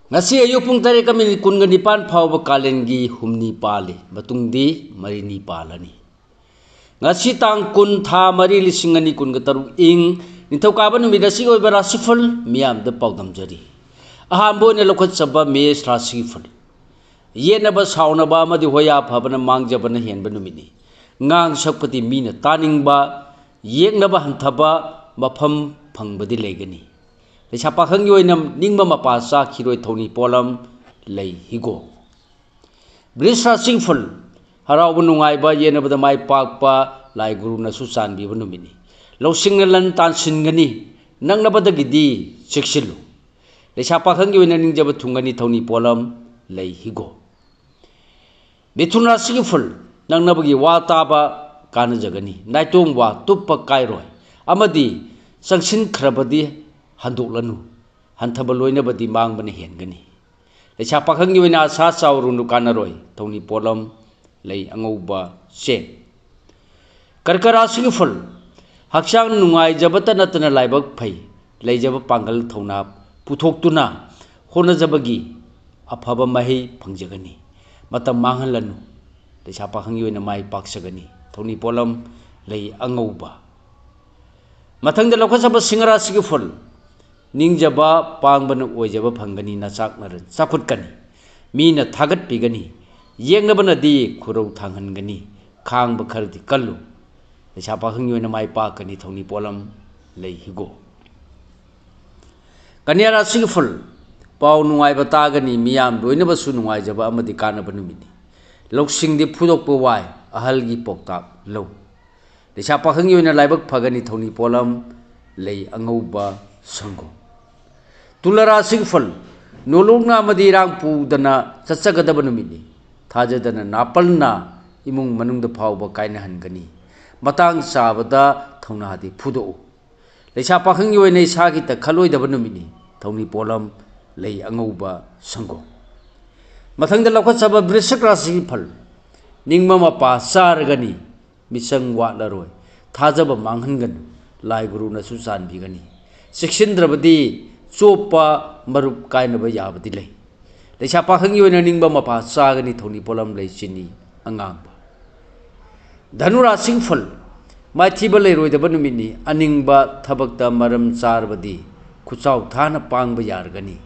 ngasi ayu pung tare kami kun ga nipan phawba kalengi humni pali matungdi marini palani ngasi tang kun tha mari lisingani kun ga taru ing nithauka ba numida si oi bara sifal miyam da pawdam jari ahambo ne lokhat saba mes rasifal yena ba sauna ba madi hoya phabana mangjabana henba numini ngang sakpati mina taning ba yekna ba hanthaba mafam phangbadi legani lecha pakhang yoinam ningma mapa sa khiroi thoni polam lei higo brisra singful harau bunungai ba yena ba mai pakpa lai guru na su san bi bunumini losing lan tan singani nangna ba dagidi seksilu lecha pakhang yoina ningjaba thungani thoni polam lei higo mithuna singful nangna bagi wata ba kana jagani naitong wa tuppa kairoi amadi sangsin khrabadi handuk lanu hanthaba loina badi mang bane hengani lecha pakhang yoina sa chawrunu kanaroi thoni polam lei angouba se karkara singful hakchang nungai jabata natana laibak phai leijaba pangal thona puthok-tuna hona jabagi afaba mahi phangjagani matam manghalanu lecha pakhang yoina mai paksagani thoni polam lei angouba mathangda lokhasaba singara singful ningjaba pangbana oijaba phangani na chaknar chakutkani mina thagat pigani yengnabana di khurau thangangani khangba khardi kallu lecha pakhang yoina mai pakani thoni polam lei higo kanyara singful pau nungai batagani miyam loinaba su nungai jaba amadi kanaba numini loksingdi phudokpa wai ahalgi poktak lo lecha pakhang yoina laibak phagani thoni polam lei angouba sango tulara singful nolongna amadi rang pudana chachagadaba numini thajadana napalna imung manungda phawba kaina hangani matang sabada thaunadi phudo lecha pakhang yoina isagi ta khaloidaba numini thoni polam lei angouba sango mathangda lokhat saba brisak rasi phal ningma mapa sargani misang watlaroi thajaba manghangan lai guru na su san bigani siksindrabadi chopa marup kainaba yabadi lei lecha pakhang yoina ningba mapa sagani thoni polam lei chini angangba dhanura singful mai thiba leiroidaba numini aningba thabakta maram charbadi khuchau thana pangba yargani